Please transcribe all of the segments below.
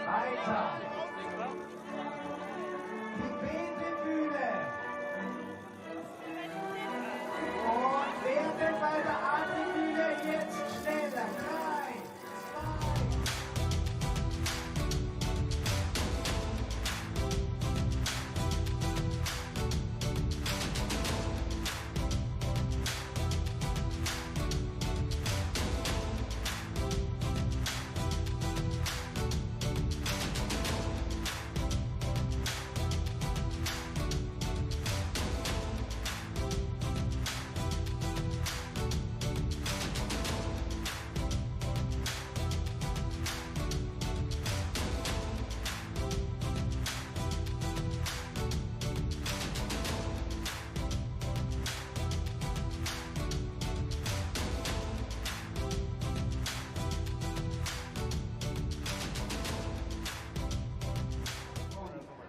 Weiter. Die B-Tribüne. Und werden bei der A-Tribüne jetzt schneller. 3, 2.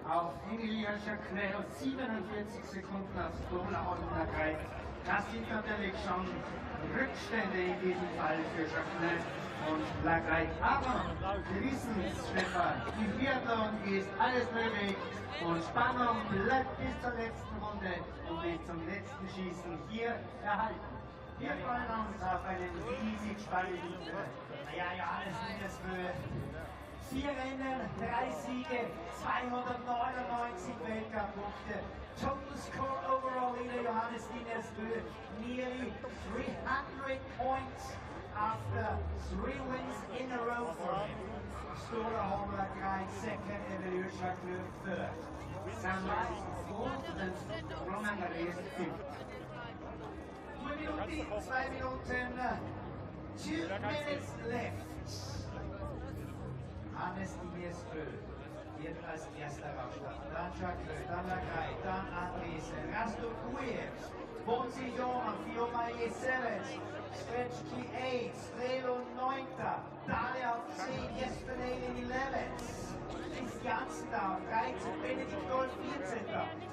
Auf Emilia Jacquet 47 Sekunden aufs Donau und ergreift. Das sind natürlich schon Rückstände in diesem Fall für Jacquet und Lagreit. Aber wir wissen es, Stefan, im Biatlon ist alles möglich und Spannung bleibt bis zur letzten Runde und bis zum letzten Schießen hier erhalten. Wir freuen uns auf einen riesig spannenden Johannes Niedersbö. 4 Rennen, 3 Siege, 299 Weltcup-Punkte. Total score overall leader Johannes Niedersbö, nearly 300 points after 3 wins in a row for him. Stora Holmberg right second, Emilia Jacquet third. Sandra fourth and Roman Reyes fifth. 2 Minuten, 2 Minuten, 2 minutes left. Johannes Niedersbö wird als erster rausstarten. Dann Jacquet, dann Lagreit, dann Andresen, Rastokujev, Bonsiglione, Fiumaye 7, Stretchki 8, Strelo 9, Dale auf 10, Jesper in 11, Christiansen da auf 13, Benedikt Golf 14.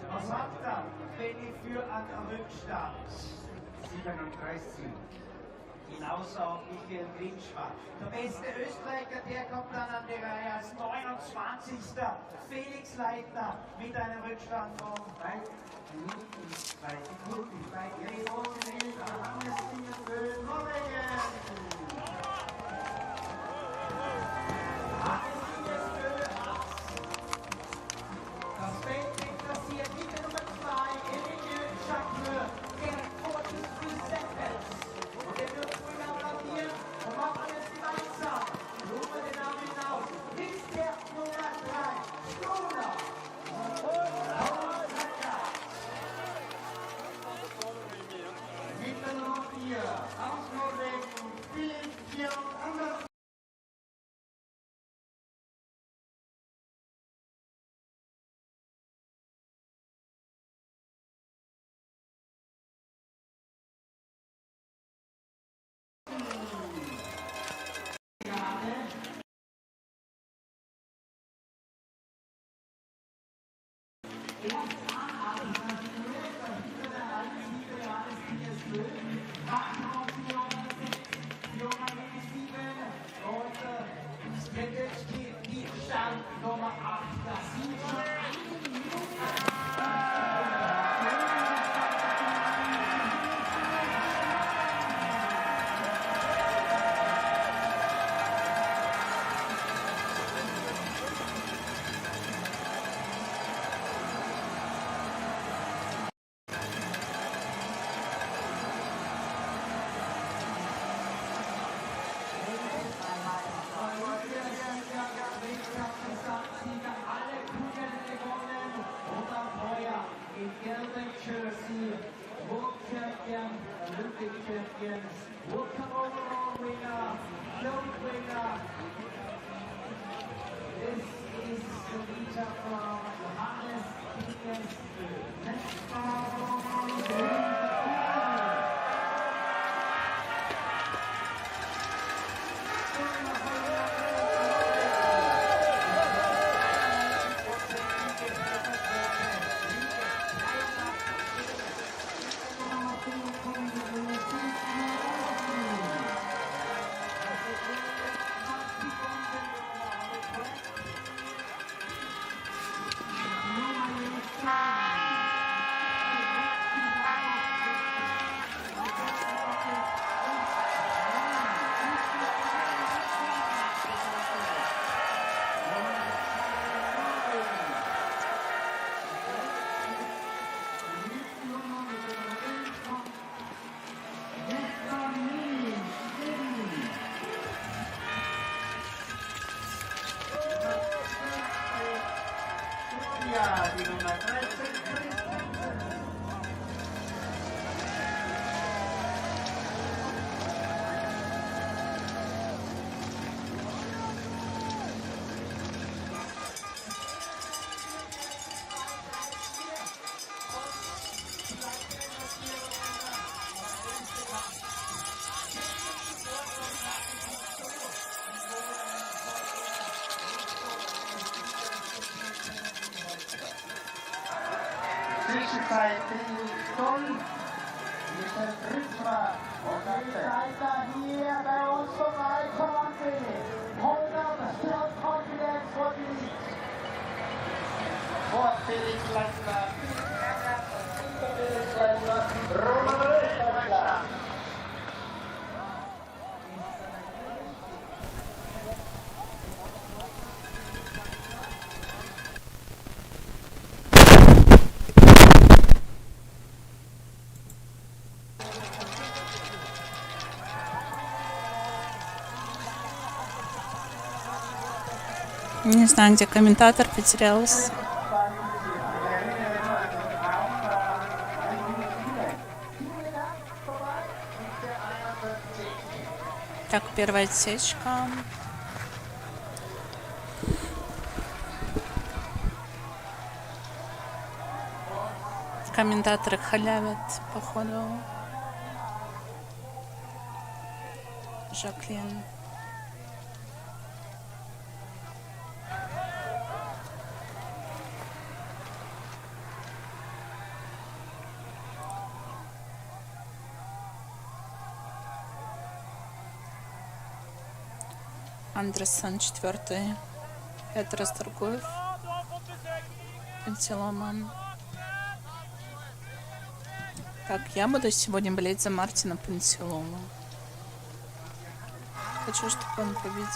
Was hat er, Benny für einen Rückstand? 37. Genauso auch Michael Grinschmann. Der beste Österreicher, der kommt dann an die Reihe als 29. Felix Leitner mit einem Rückstand von 3 Minuten, 2 Sekunden. Bei Gregoren Johannes Niedersbö, Norwegen. Johannes Niedersbö hat das Feld interessiert. Mit der Nummer 2, Emilia Jacquet, der 43 Seconds. Und er wird wohl applaudieren und macht alles gemeinsam. Rufen wir den Namen hinaus. Ist der Nummer 3, Strohler. Mit der Nummer 4, aus Norwegen, Philipp Björn Andersen. Nummer 8, das sind schon einige Minuten. war die Nummer 13, Presley. Zwischenzeit 3 Und die Reiter hier bei uns vorbei, Kommande. 100% Confidence for Felix. Vor Felix Leitner. Felix Leitner. Roman Röster. Не знаю, где комментатор, потерялась. Так, первая отсечка. Комментаторы халявят, походу. Жаклин. Андерсон 4-й. Это Расторгуев. Пантелома. Так, я буду сегодня болеть за Мартина Пантелома. Хочу, чтобы он победил.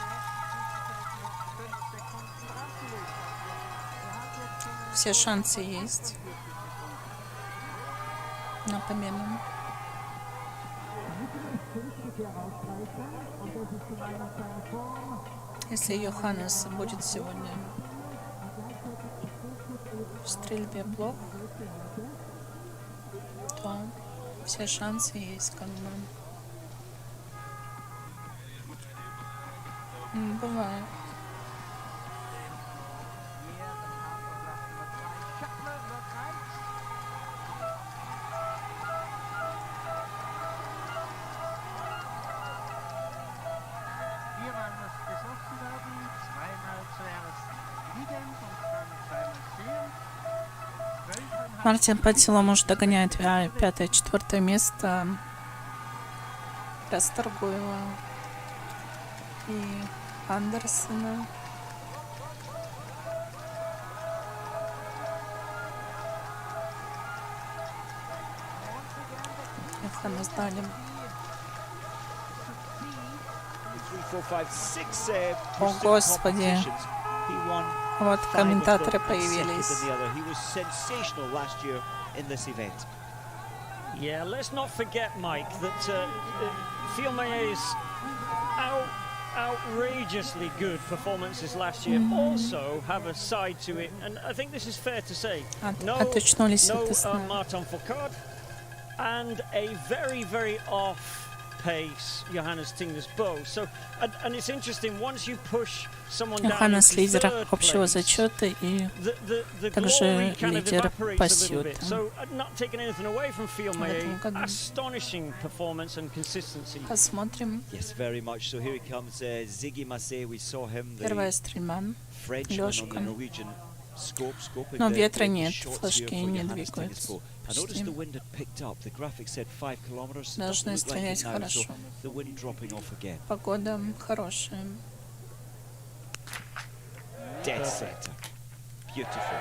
Все шансы есть на победу. Если Йоханнес будет сегодня в стрельбе блок, то все шансы есть, как бы. Бывает. Мартин Пантелома уже догоняет 5-4 место Расторгуева и Андерсона. Йоханнес дали. О, Господи. Вот комментаторы появились. Yeah, let's not forget, Mike, that Fielmeyer's outrageously good performances last year also have a side to it, and I think this is fair to say. No Martin Fourcade, and a very, very off-pace Johannes Tingnes Bo. So, and it's interesting, once you push someone down Йоханнес into лидер third общего place, зачета и the также glory kind of лидер evaporates по a little bit. сютам. So, not taking anything away from Fielmeyer, В этом году. astonishing performance and consistency. Посмотрим. Yes, very much. So here he comes, Ziggy Massé. We saw him, Первая the стрельба. Frenchman on the Лёшка. Norwegian scope. Но the ветра great нет, shots флажки here for не Johannes двигаются. Tingnes Bo. I noticed the wind had picked up. The graphic said 5 kilometers. It Должны doesn't look like it стрелять now, хорошо. so the wind dropping off again. Погода хорошая. Dead center. Beautiful.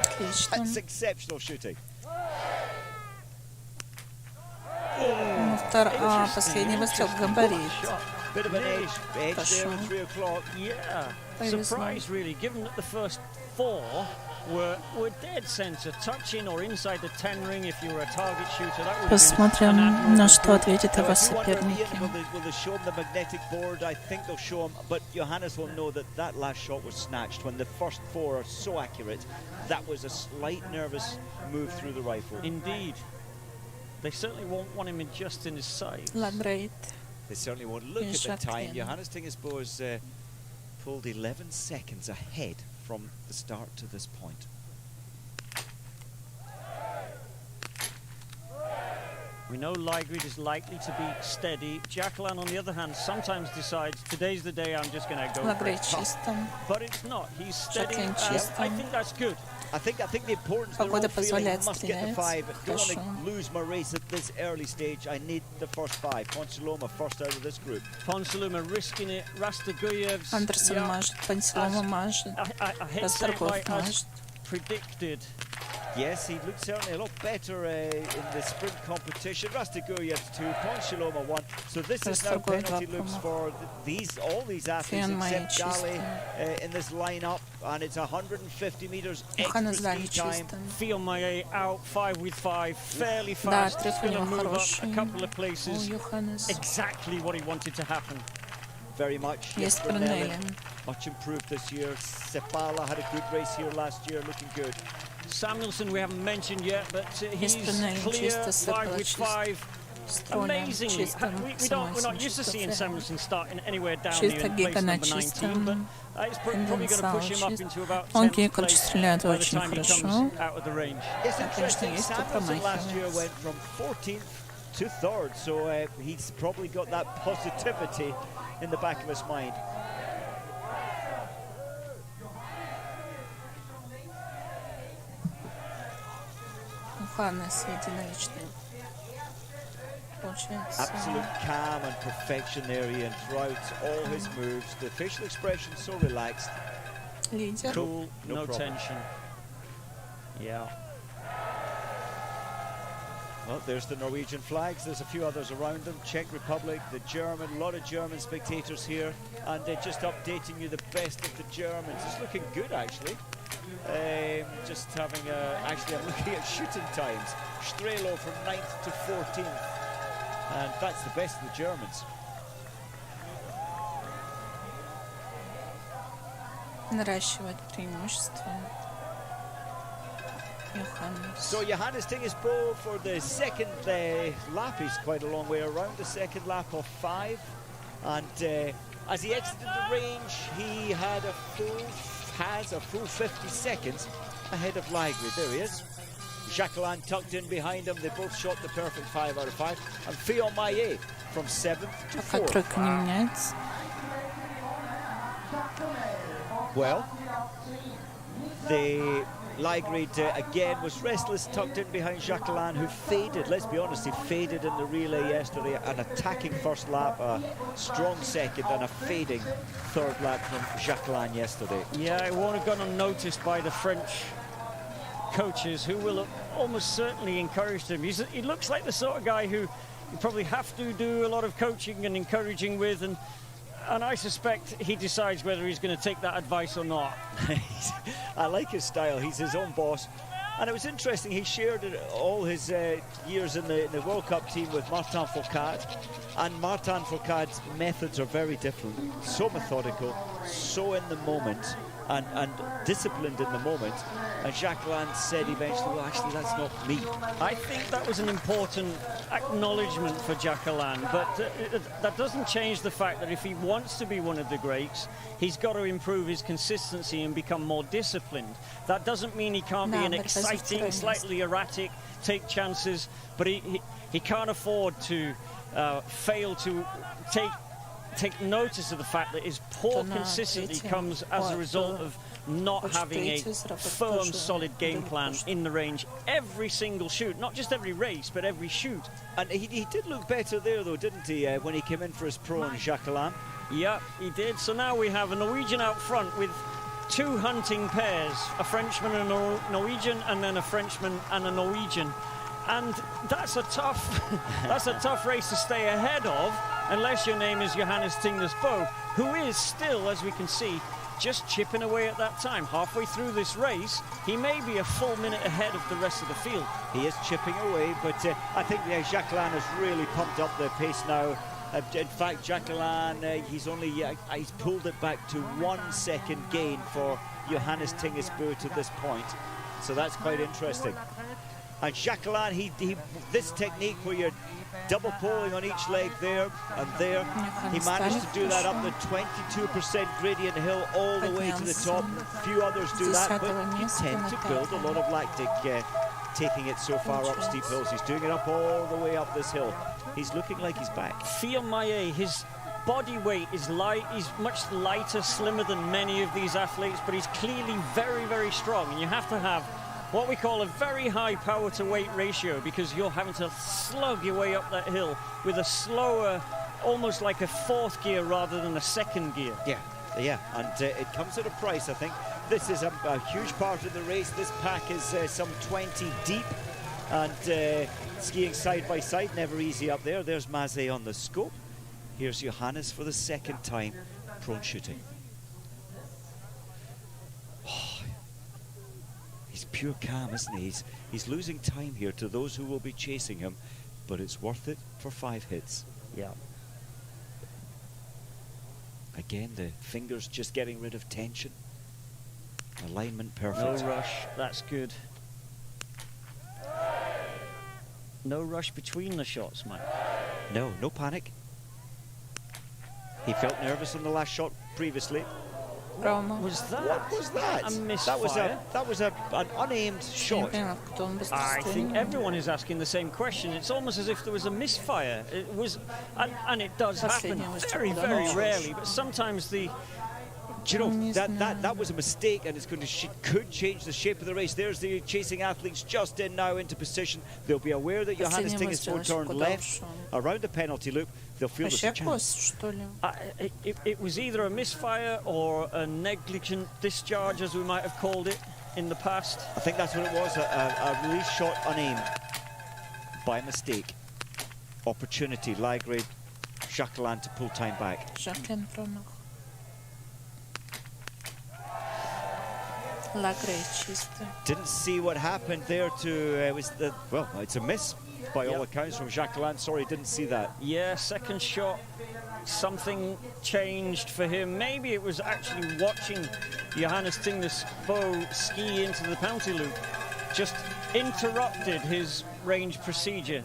Отлично. That's exceptional shooting. Последний выстрел габарит. Bit of an edge there Хорошо. at 3 o'clock. Yeah, Повезло. surprise really, given that the first 4 were dead center, touching or inside the 10 ring. If you were a target shooter, that would Посмотрим, на что ответят его соперники. Will they show him the magnetic board? I think they'll show him, but Johannes will know that that last shot was snatched. When the first four are so accurate, that was a slight nervous move through the rifle. Indeed. They certainly won't want him adjusting his sights. Лагрейд. They certainly won't look at the time. Johannes Tingesbo has pulled 11 seconds ahead from the start to this point. We know Lygrid is likely to be steady. Jacqueline, on the other hand, sometimes decides today's the day I'm just going to go for it. But it's not. He's steady. I think that's good. I think the importance of the feeling must get the 5. Don't want to lose my race at this early stage. I need the first 5. Ponsiloma first out of this group. Ponsiloma risking it. Rastaguyev's. Андерсон мажет, Понсилома мажет, Расторгов мажет. Predicted. Yes, he looked certainly a lot better in the sprint competition. Rastaguryev 2, Ponsiloma 1. So this is now penalty loops for all these athletes except Dali in this lineup, and it's 150 meters extra ski time. Feel my out 5 with 5, fairly fast. Going to move up a couple of places. Exactly what he wanted to happen. Very much. Yes, much improved this year. Sepala had a good race here last year, looking good. Samuelson we haven't mentioned yet, but he's clear, 5 with 5. Amazingly, we're not used to seeing Samuelson starting anywhere down here in place number 19, but it's probably going to push him up into about 10th place by the time he comes out of the range. Yes, interesting. Samuelson last year went from 14th to 3rd, so he's probably got that positivity in the back of his mind. Absolute calm and perfection there, Ian, throughout all his moves. The facial expression so relaxed. Cool, no tension. Yeah. Well, there's the Norwegian flags. There's a few others around them. Czech Republic, the German, a lot of German spectators here. And just updating you the best of the Germans. It's looking good, actually. Just having actually I'm looking at shooting times. Strelo from 9th to 14th. And that's the best of the Germans. Наращивать преимущество. So Johannes Tingesbo for the second lap. He's quite a long way around the second lap of 5. And as he exited the range, he had a full 50 seconds ahead of Lygrid. There he is. Jacqueline tucked in behind him. They both shot the perfect 5 out of 5. And Fillon Maillet from 7th to 4th. Well, the Lygrid again was restless, tucked in behind Jacqueline, who faded. Let's be honest, he faded in the relay yesterday. An attacking first lap, a strong second, and a fading third lap from Jacqueline yesterday. Yeah, it won't have gone unnoticed by the French coaches, who will have almost certainly encouraged him. He looks like the sort of guy who you probably have to do a lot of coaching and encouraging with, and I suspect he decides whether he's going to take that advice or not. I like his style. He's his own boss. And it was interesting, he shared all his years in the World Cup team with Martin Fourcade. And Martin Fourcade's methods are very different. So methodical, so in the moment, and disciplined in the moment. And Jacqueline said eventually, well, actually, that's not me. I think that was an important acknowledgement for Jacqueline, but that doesn't change the fact that if he wants to be one of the greats, he's got to improve his consistency and become more disciplined. That doesn't mean he can't be an exciting, slightly erratic, take chances, but he can't afford to fail to take notice of the fact that his poor consistency comes as a result of not having a firm, solid game plan in the range every single shoot, not just every race, but every shoot. And he did look better there, though, didn't he, when he came in for his pro in Jacqueline? Yeah, he did. So now we have a Norwegian out front with 2 hunting pairs, a Frenchman and a Norwegian, and then a Frenchman and a Norwegian. And that's a tough race to stay ahead of, unless your name is Johannes Tingesbo, who is still, as we can see, just chipping away at that time. Halfway through this race, he may be a full minute ahead of the rest of the field. He is chipping away, but I think Jacqueline has really pumped up the pace now. In fact, Jacqueline, he's pulled it back to 1 second gain for Johannes Tingesbø to this point. So that's quite interesting. And Jacqueline, this technique where you're double poling on each leg there and there, he managed to do that up the 22% gradient hill all the way to the top. Few others do that, but you tend to build a lot of lactic taking it so far up steep hills. He's doing it up all the way up this hill. He's looking like he's back. Fiormaillet, his body weight is light. He's much lighter, slimmer than many of these athletes, but he's clearly very, very strong. And you have to have what we call a very high power to weight ratio, because you're having to slug your way up that hill with a slower, almost like a fourth gear rather than a second gear. Yeah, and it comes at a price, I think. This is a huge part of the race. This pack is some 20 deep, and skiing side by side, never easy up there. There's Maze on the scope. Here's Johannes for the second time, prone shooting. Oh, he's pure calm, isn't he? He's losing time here to those who will be chasing him, but it's worth it for 5 hits. Yeah. Again, the fingers just getting rid of tension. Alignment perfect. No rush, that's good. No rush between the shots, Mike. No panic. He felt nervous on the last shot previously. Was that? What was that? A misfire? That was an unaimed shot. I think everyone is asking the same question. It's almost as if there was a misfire. It was, and it does happen very, very rarely. But sometimes the. Do you know, that was a mistake, and it's going to could change the shape of the race. There's the chasing athletes just in now into position. They'll be aware that Johannes Tingesbø turned left around the penalty loop. They'll feel there's a chance. It was either a misfire or a negligent discharge, as we might have called it in the past. I think that's what it was, a release shot unaimed by mistake. Opportunity, Lagrade, Jacqueline to pull time back. Didn't see what happened there it's a miss by all accounts from Jacqueline. Sorry, didn't see that. Yeah, second shot, something changed for him. Maybe it was actually watching Johannes Tingesbø ski into the penalty loop. Just interrupted his range procedure.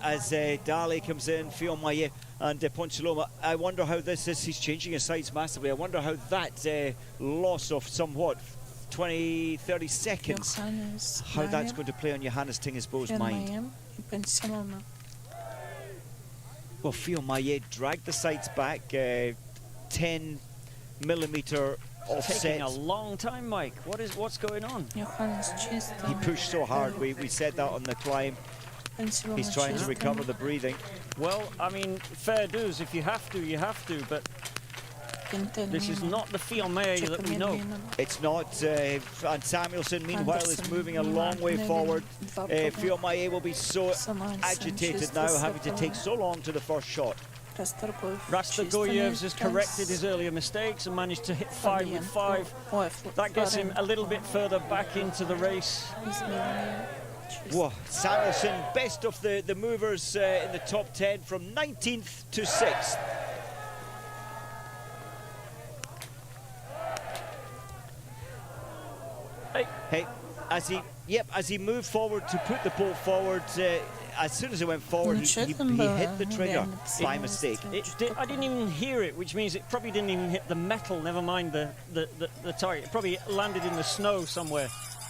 As Dali comes in, Fiormaillet and Ponchaloma, I wonder how this is. He's changing his sides massively. I wonder how that loss of somewhat 20-30 seconds, how that's going to play on Johannes Tingesbø's mind. Well, Fiormaillet dragged the sides back 10 millimeter offset. Taking a long time, Mike. What's going on? He pushed so hard. We said that on the climb. He's trying to recover the breathing. Well, I mean, fair dues. If you have to, you have to. But this is not the Fiormaillet that we know. It's not. And Samuelson, meanwhile, is moving a long way forward. Fiormaillet will be so agitated now, having to take so long to the first shot. Rastogoyevs has corrected his earlier mistakes and managed to hit 5 with 5. That gets him a little bit further back into the race. Whoa, Samuelson, best of the movers in the top 10 from 19th to 6th. Hey, as he moved forward to put the ball forward, as soon as it went forward, he hit the trigger by mistake. I didn't even hear it, which means it probably didn't even hit the metal, never mind the target. It probably landed in the snow somewhere.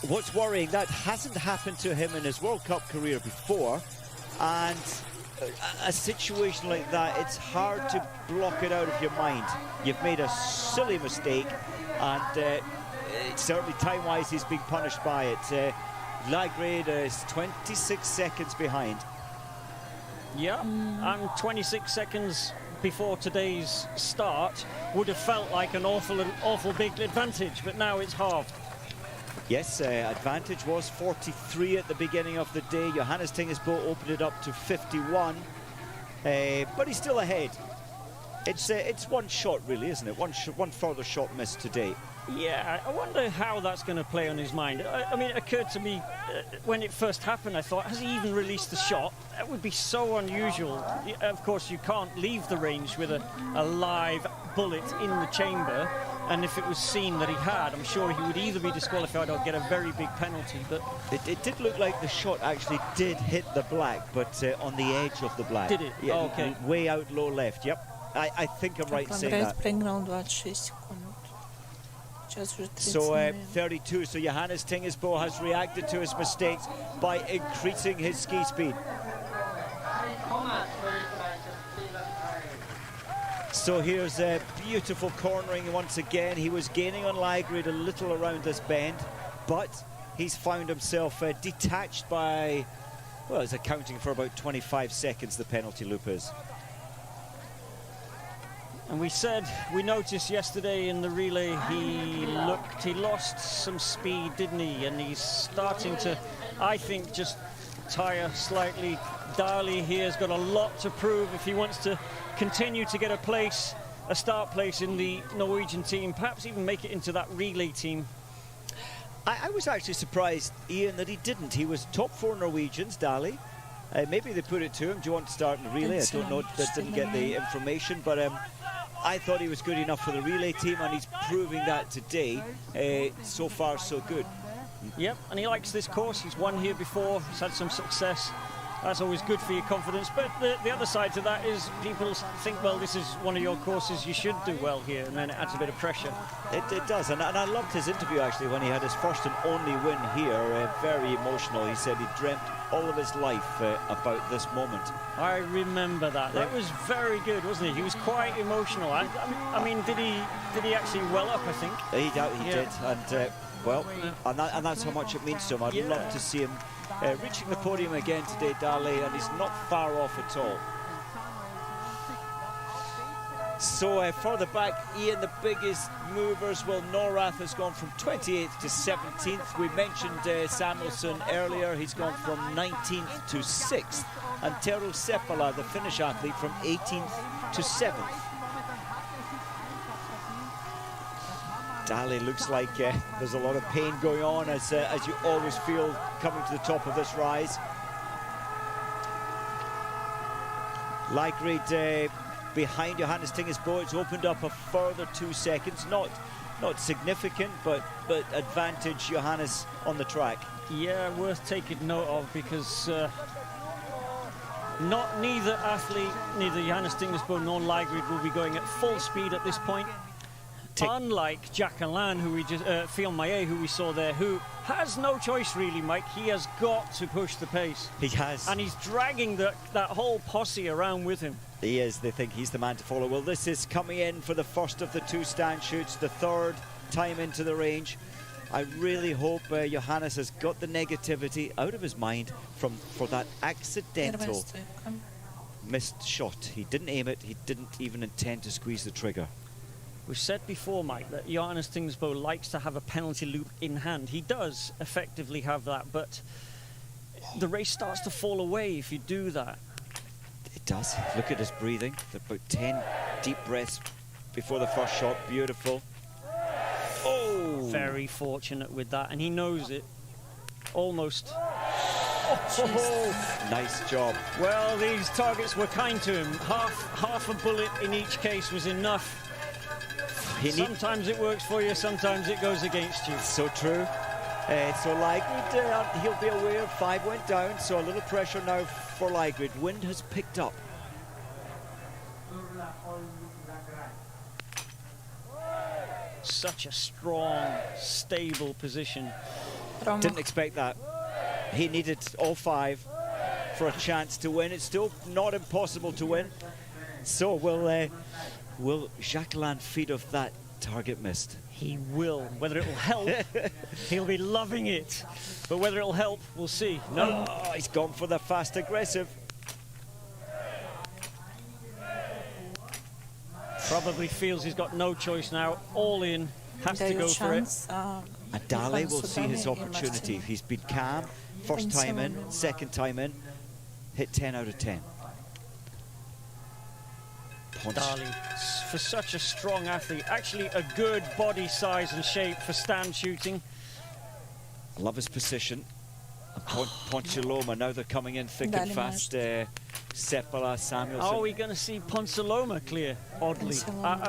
What's worrying, that hasn't happened to him in his World Cup career before, and a situation like that, it's hard to block it out of your mind. You've made a silly mistake, and certainly time-wise he's being punished by it. Lagrade is 26 seconds behind. Yeah, I'm 26 seconds before today's start. Would have felt like an awful big advantage, but now it's halved. Yes, advantage was 43 at the beginning of the day. Johannes Tingesbø opened it up to 51, but he's still ahead. It's one shot, really, isn't it? One further shot missed today. Yeah, I wonder how that's going to play on his mind. I mean, it occurred to me when it first happened, I thought, has he even released the shot? That would be so unusual. Of course, you can't leave the range with a live bullet in the chamber. And if it was seen that he had, I'm sure he would either be disqualified or get a very big penalty. But it did look like the shot actually did hit the black, but on the edge of the black. Did it? Yeah, oh, okay. Way out low left, yep. I think I'm right in saying that. So 32, so Johannes Tingesbo has reacted to his mistakes by increasing his ski speed. So here's a beautiful cornering once again. He was gaining on Lygrid a little around this bend, but he's found himself detached by, well, it's accounting for about 25 seconds, the penalty loop is. And we noticed yesterday in the relay he lost some speed, didn't he? And he's starting to, I think, just tire slightly. Dali here has got a lot to prove if he wants to continue to get a start place in the Norwegian team, perhaps even make it into that relay team. I was actually surprised, Ian, that he didn't. He was top 4 Norwegians, Dali. Maybe they put it to him, do you want to start in the relay? I don't know, didn't get the information, but I thought he was good enough for the relay team, and he's proving that today. So far, so good. Yep, and he likes this course. He's won here before. He's had some success. That's always good for your confidence. But the other side to that is people think, well, this is one of your courses. You should do well here, and then it adds a bit of pressure. It does, and I loved his interview, actually, when he had his first and only win here. Very emotional. He said he dreamt all of his life about this moment. I remember that. That was very good, wasn't he? He was quite emotional. I mean, did he actually well up, I think? He did, and well, and that's how much it means to him. I'd love to see him reaching the podium again today, Dali, and he's not far off at all. So further back, Ian, the biggest movers, well, Norath has gone from 28th to 17th. We mentioned Samuelsson earlier. He's gone from 19th to 6th. And Tero Seppala, the Finnish athlete, from 18th to 7th. Dali looks like there's a lot of pain going on, as you always feel coming to the top of this rise. Lygrid behind Johannes Tingesbo. It's opened up a further 2 seconds. Not significant, but advantage Johannes on the track. Yeah, worth taking note of, because neither athlete, neither Johannes Tingesbo nor Lygrid, will be going at full speed at this point. Unlike Jack Alain, who we just Fion Maillet, who we saw there, who has no choice really, Mike. He has got to push the pace. He has, and he's dragging that whole posse around with him. He is. They think he's the man to follow. Well, this is coming in for the first of the 2 stand shoots, the 3rd time into the range. I really hope Johannes has got the negativity out of his mind for that accidental missed shot. He didn't aim it. He didn't even intend to squeeze the trigger. We've said before, Mike, that Johannes Tingesbo likes to have a penalty loop in hand. He does effectively have that, but the race starts to fall away if you do that. It does. Look at his breathing. About 10 deep breaths before the first shot. Beautiful. Oh! Very fortunate with that, and he knows it. Almost. Oh, nice job. Well, these targets were kind to him. Half a bullet in each case was enough. Sometimes it works for you, sometimes it goes against you. So true. So Lygrid, he'll be aware 5 went down, so a little pressure now for Lygrid. Wind has picked up. Such a strong, stable position. Didn't expect that. He needed all 5 for a chance to win. It's still not impossible to win. So will Jacqueline feed off that target missed? He will. Whether it will help, he'll be loving it. But whether it'll help, we'll see. No, he's gone for the fast aggressive. Probably feels he's got no choice now. All in, has to go for it. And Dali will see his opportunity. He's been calm. First time in, second time in. Hit 10 out of 10. Dali, for such a strong athlete, actually a good body size and shape for stand shooting. I love his position. Ponsiloma, now they're coming in thick and fast. Seppala, Samuelson. Are we going to see Ponsiloma clear? Oddly.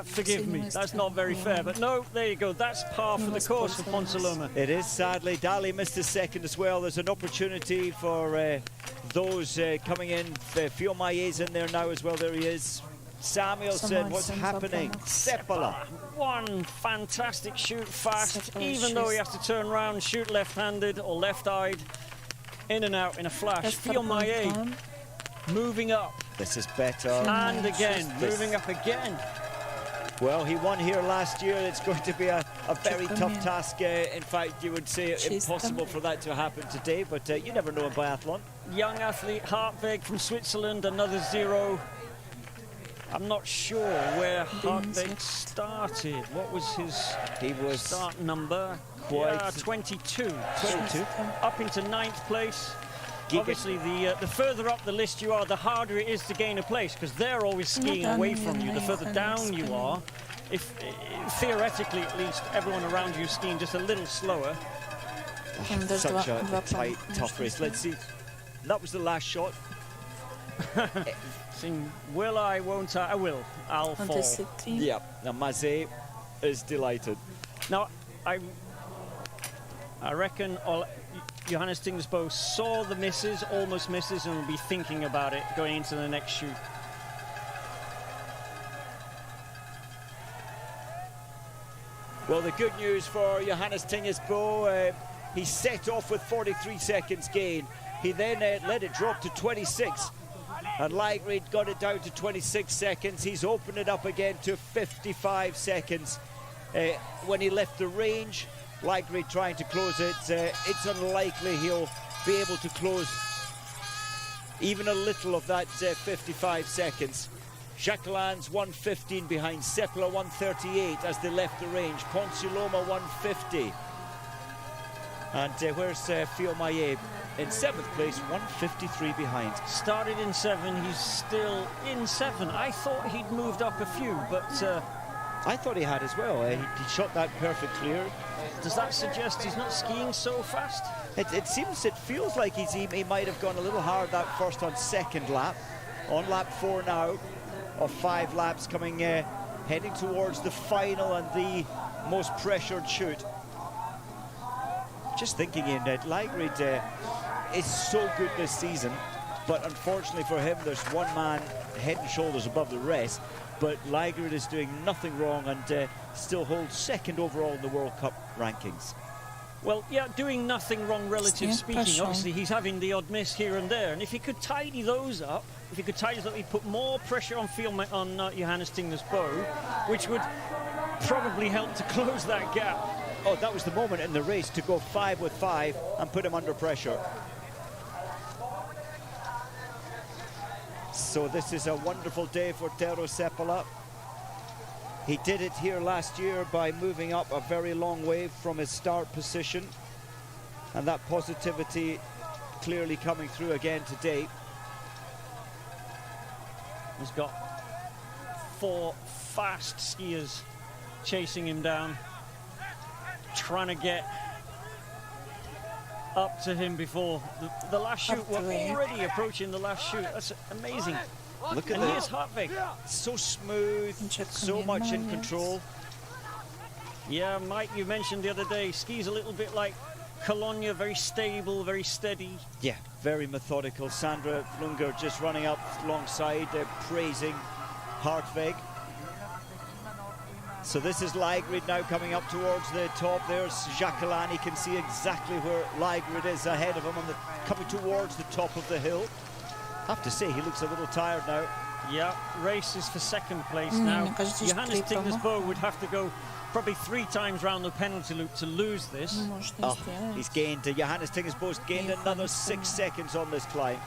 Forgive me, that's not very fair. But no, there you go. That's par for the course for Ponsiloma. It is, sadly. Dali missed his second as well. There's an opportunity for those coming in. Fiomaye's in there now as well. There he is. Samuelson, what's happening? Seppala. One fantastic shoot fast, even though he has to turn around, shoot left-handed or left-eyed. In and out in a flash. Fiomaye moving up. This is better. And again, moving up again. Well, he won here last year. It's going to be a very tough task. In fact, you would say impossible for that to happen today, but you never know in biathlon. Young athlete Hartweg from Switzerland, another 0. I'm not sure where Hartweg started. What was his start number? 22. Up into 9th place. Obviously, the further up the list you are, the harder it is to gain a place, because they're always skiing away from you. The further down you are, theoretically at least, everyone around you is skiing just a little slower. Such a tight, tough race. Let's see. That was the last shot. Will I, won't I? I will. I'll fall. Yeah, now Mazet is delighted. Now, I reckon Johannes Tingesbo saw the misses, almost misses, and will be thinking about it going into the next shoot. Well, the good news for Johannes Tingesbo, he set off with 43 seconds gain. He then let it drop to 26. And Ligrid got it down to 26 seconds. He's opened it up again to 55 seconds. When he left the range, Ligrid trying to close it. It's unlikely he'll be able to close even a little of that 55 seconds. Jacquelin's 1:15 behind. Seppala 1:38 as they left the range. Ponsiloma 1:50. And where's Fiomaye? In 7th place, 1:53 behind. Started in 7, he's still in 7. I thought he'd moved up a few, but... I thought he had as well. He shot that perfect clear. Does that suggest he's not skiing so fast? It feels like he might have gone a little hard that first on 2nd lap. On lap 4 now, of 5 laps coming, heading towards the final and the most pressured shoot. Just thinking in that Ligrid is so good this season, but unfortunately for him, there's one man head and shoulders above the rest. But Ligrid is doing nothing wrong and still holds 2nd overall in the World Cup rankings. Well, yeah, doing nothing wrong, relative speaking. Obviously, he's having the odd miss here and there, and if he could tidy those up, he'd put more pressure on Johannes Tingesbo, which would probably help to close that gap. Oh, that was the moment in the race to go 5 with 5 and put him under pressure. So this is a wonderful day for Tero Seppala. He did it here last year by moving up a very long way from his start position. And that positivity clearly coming through again today. He's got 4 fast skiers chasing him down, trying to get up to him before the last shoot. We're already approaching the last shoot. That's amazing. Look at that. And here's Hartweg. So smooth, so much in control. Yeah, Mike, you mentioned the other day, skis a little bit like Cologne, very stable, very steady. Yeah, very methodical. Sandra Lunger just running up alongside, praising Hartweg. So this is Ligrid now coming up towards the top. There's Jacquelin. He can see exactly where Ligrid is ahead of him coming towards the top of the hill. I have to say, he looks a little tired now. Yeah, races for 2nd place now. Johannes Tingesbo would have to go probably 3 times round the penalty loop to lose this. Oh, he's gained, Johannes Tingesbo's gained another 6 seconds on this climb.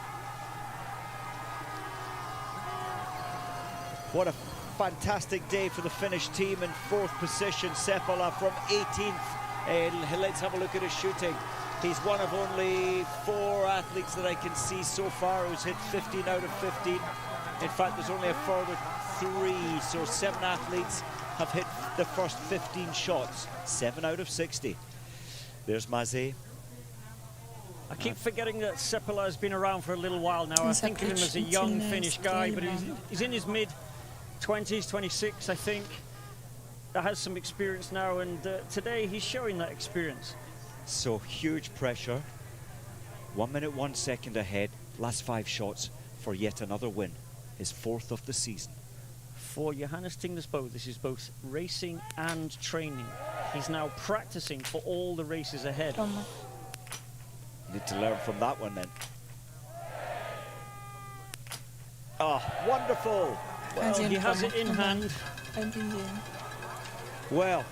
What a fantastic day for the Finnish team in 4th position. Seppala from 18th. Let's have a look at his shooting. He's one of only 4 athletes that I can see so far who's hit 15 out of 15. In fact, there's only a further 3. So 7 athletes have hit the first 15 shots. 7 out of 60. There's Mazet. I keep forgetting that Seppala has been around for a little while now. I think of him as a young Finnish guy, but he's in his mid-20s, 26, I think. Has some experience now, and today he's showing that experience. So huge pressure. 1 minute, 1 second ahead. Last 5 shots for yet another win. His 4th of the season. For Johannes Tingesbo, this is both racing and training. He's now practicing for all the races ahead. Need to learn from that one then. Oh, wonderful. Well, he has it in hand. Well,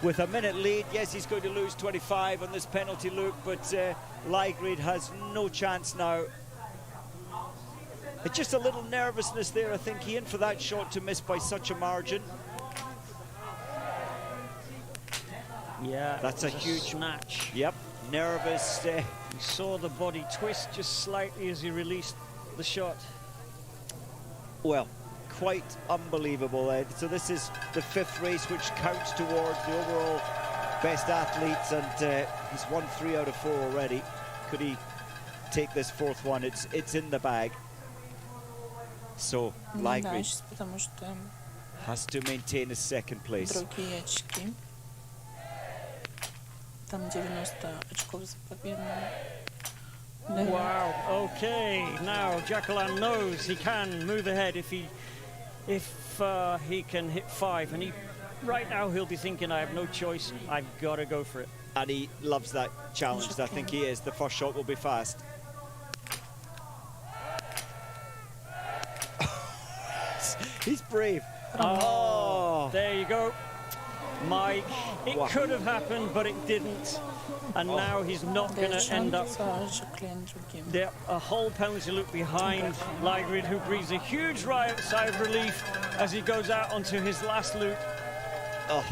with a minute lead, yes, he's going to lose 25 on this penalty loop, but Ligrid has no chance now. It's just a little nervousness there. I think he in for that shot to miss by such a margin. Yeah, that's a huge snatch. Yep, nervous. He saw the body twist just slightly as he released the shot. Well, quite unbelievable, Ed. So this is the 5th race, which counts towards the overall best athletes, and he's won 3 out of 4 already. Could he take this 4th one? It's in the bag. So Ligrid has to maintain his 2nd place. Wow, okay, now Jacqueline knows he can move ahead if he can hit 5, and right now he'll be thinking, I have no choice, I've got to go for it. And he loves that challenge. I think he is. The first shot will be fast. He's brave. Oh, there you go. Mike, it could have happened, but it didn't. And now he's not going to end up there. A whole penalty loop behind Ligrid, who breathes a huge sigh of relief as he goes out onto his last loop. Oh,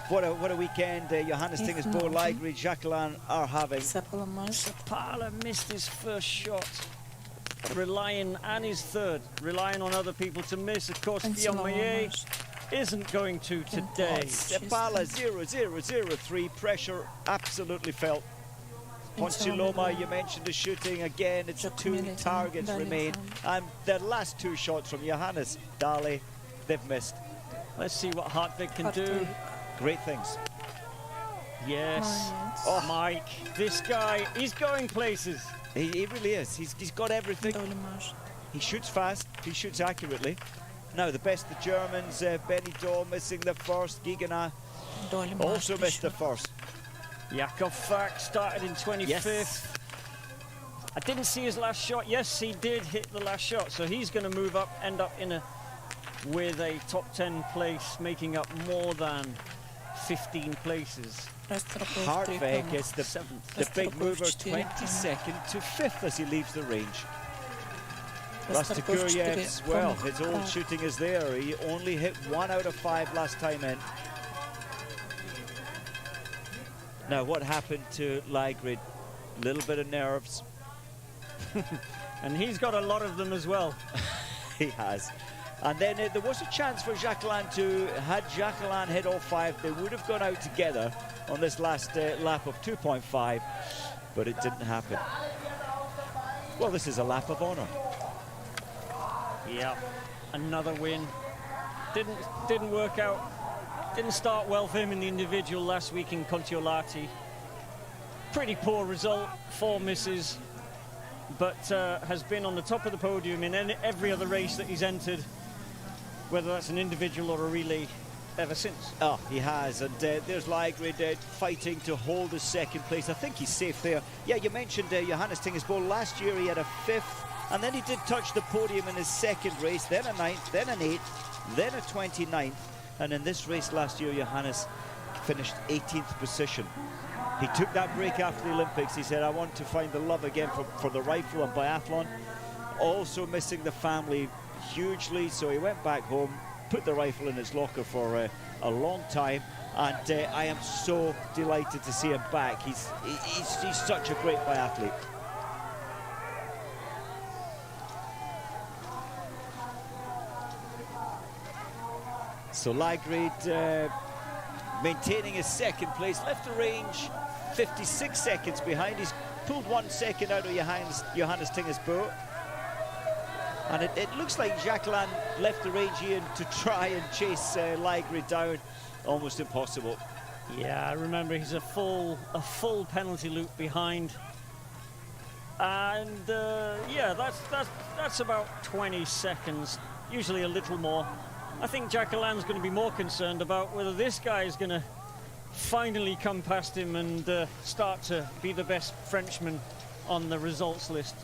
what a weekend Johannes Tingesbo, Ligrid, Jacqueline are having. Seppala missed his first shot. And his 3rd, relying on other people to miss. Of course, Fion isn't going to today. Seppala 0-0-0-3, pressure absolutely felt. Ponsiloma, you mentioned the shooting again. It's 2 targets remain, and the last 2 shots from Johannes Dali, they've missed. Let's see what Hartvig can do. Great things. Yes. Oh, Mike, this guy, he's going places. He really is. He's got everything. He shoots fast. He shoots accurately. Now the best of the Germans, Benny Dahl missing the first. Gigana also missed the first. Jakob Falk started in 25th. Yes. I didn't see his last shot. Yes, he did hit the last shot. So he's going to move up, end up with a top 10 place, making up more than 15 places. Hartvig is the big mover, 22nd to 5th as he leaves the range. Rastakuriev's, well, his old shooting is there. He only hit 1 out of 5 last time in. Now, what happened to Ligrid? A little bit of nerves. And he's got a lot of them as well. He has. And then there was a chance for Jacqueline to, had Jacqueline hit all 5, they would have gone out together on this last lap of 2.5, but it didn't happen. Well, this is a lap of honor. Yeah, another win. Didn't work out. Didn't start well for him in the individual last week in Kontiolahti. Pretty poor result, 4 misses, but has been on the top of the podium in every other race that he's entered, whether that's an individual or a relay, ever since. Oh, he has, and there's Ligrid fighting to hold his 2nd place. I think he's safe there. Yeah, you mentioned Johannes Tingesbo. Last year he had a 5th, and then he did touch the podium in his 2nd race, then a 9th, then an 8th, then a 29th, and in this race last year, Johannes finished 18th position. He took that break after the Olympics. He said, I want to find the love again for the rifle and biathlon. Also missing the family hugely, so he went back home, put the rifle in his locker for a long time, and I am so delighted to see him back. He's such a great biathlete. So Laigrid maintaining his second place, left the range 56 seconds behind. He's pulled 1 second out of Johannes Tinges Bo. And it looks like Jacqueline left the range here to try and chase Laigrid down. Almost impossible. Yeah, remember he's a full penalty loop behind. And yeah, that's about 20 seconds, usually a little more. I think Jacqueline's going to be more concerned about whether this guy is going to finally come past him and start to be the best Frenchman on the results list.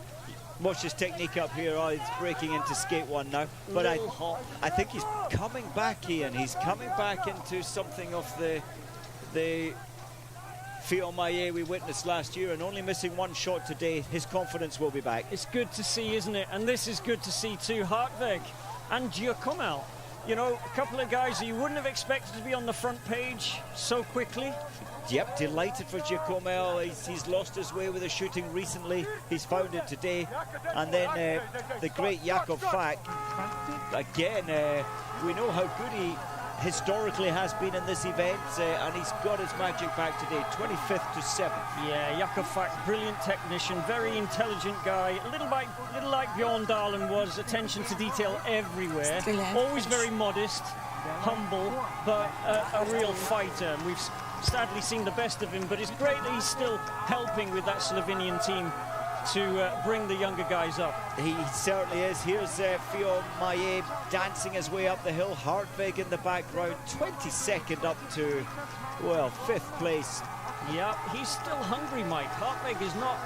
Watch his technique up here. Oh, he's breaking into skate one now. But I think he's coming back, Ian. He's coming back into something of the Fion Maillet we witnessed last year, and only missing 1 shot today. His confidence will be back. It's good to see, isn't it? And this is good to see too. Hartweg and Giacomo. You know, a couple of guys you wouldn't have expected to be on the front page so quickly. Yep, delighted for Giacomo. He's lost his way with the shooting recently. He's found it today. And then the great Jakob Fack. Again, we know how good he historically has been in this event, and he's got his magic back today, 25th to 7th. Yeah, Jakob Fack, brilliant technician, very intelligent guy, a little like Bjorn Dahlen was, attention to detail everywhere, always very modest, humble, but a real fighter. And we've sadly seen the best of him, but it's great that he's still helping with that Slovenian team to bring the younger guys up. He certainly is. Here's Fion Maillet dancing his way up the hill. Hartweg in the background, 22nd up to, well, 5th place. Yeah, he's still hungry, Mike. Hartweg is not.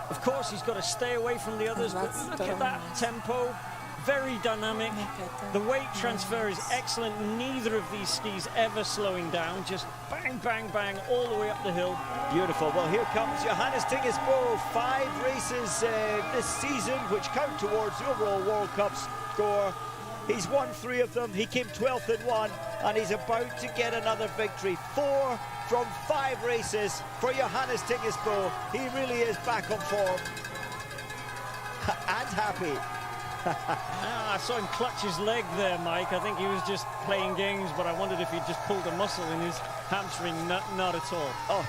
Of course, he's got to stay away from the others, but look at that tempo. Very dynamic. The weight transfer is excellent. Neither of these skis ever slowing down. Just bang, bang, bang all the way up the hill. Beautiful. Well, here comes Johannes Tinges Bo. 5 races this season, which count towards the overall World Cup score. He's won 3 of them. He came 12th in 1, and he's about to get another victory. 4 from 5 races for Johannes Tinges Bo. He really is back on form and happy. I saw him clutch his leg there, Mike. I think he was just playing games, but I wondered if he'd just pulled a muscle in his hamstring. Not at all. Oh,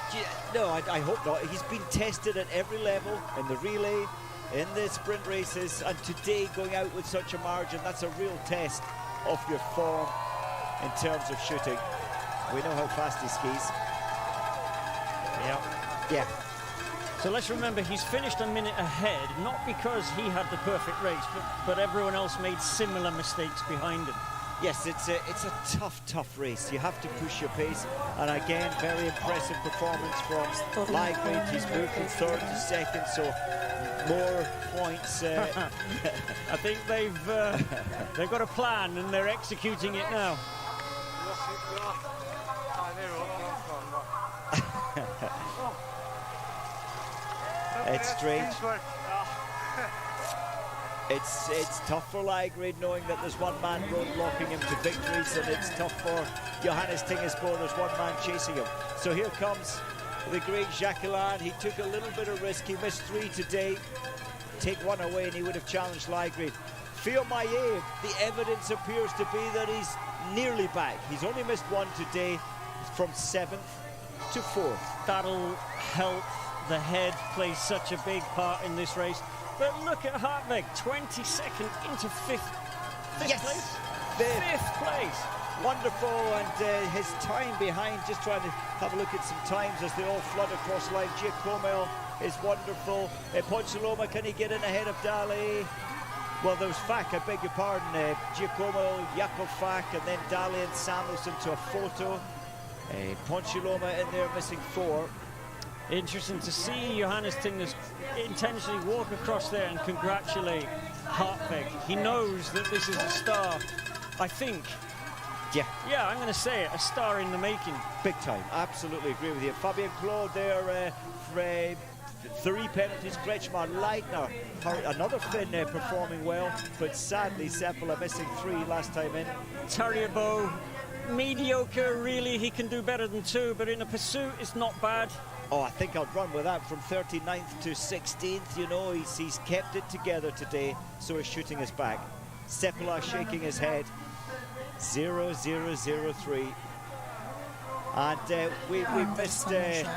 no, I hope not. He's been tested at every level, in the relay, in the sprint races, and today going out with such a margin, that's a real test of your form in terms of shooting. We know how fast he skis. Yeah. So let's remember, he's finished a minute ahead, not because he had the perfect race, but everyone else made similar mistakes behind him. Yes, it's a tough race. You have to push your pace, and again, very impressive performance from Laigrid. He's moved from 3rd to 2nd, so more points. I think they've got a plan, and they're executing it now. It's strange. It's tough for Laigrid knowing that there's one man roadblocking him to victories, and it's tough for Johannes Tinges Bo. There's one man chasing him. So here comes the great Jacqueline. He took a little bit of risk. He missed 3 today. Take 1 away and he would have challenged Laigrid. Fion Maillet, the evidence appears to be that he's nearly back. He's only missed 1 today, from 7th to 4th. That'll help. The head plays such a big part in this race. But look at Hartweg, 22nd into 5th place. 5th place. Wonderful, and his time behind, just trying to have a look at some times as they all flood across line. Giacomo is wonderful. Ponchaloma, can he get in ahead of Dali? Well, there's Fack, I beg your pardon. Giacomo, Jakob Fack, and then Dali and Samuelson to a photo. Ponchaloma in there missing 4. Interesting to see Johannes Tinges intentionally walk across there and congratulate Hartweg. He knows that this is a star, I think. Yeah, I'm going to say it, a star in the making. Big time, absolutely agree with you. Fabien Claude there, 3 penalties. Kretschmann, Leitner, another Finn performing well, but sadly Seppala missing 3 last time in. Tariabo, mediocre really, he can do better than 2, but in a pursuit it's not bad. Oh, I think I'll run with that from 39th to 16th. You know, he's kept it together today, so his shooting is back. Seppala shaking his head. 0:00:03. And we missed,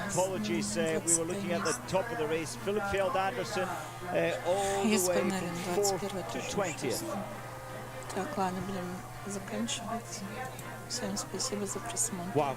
apologies, we were looking at the top of the race. Philip Fjeld Anderson all the way from 4th to 20th. Так, ладно, будем заканчивать. Всем спасибо за просмотр. Wow,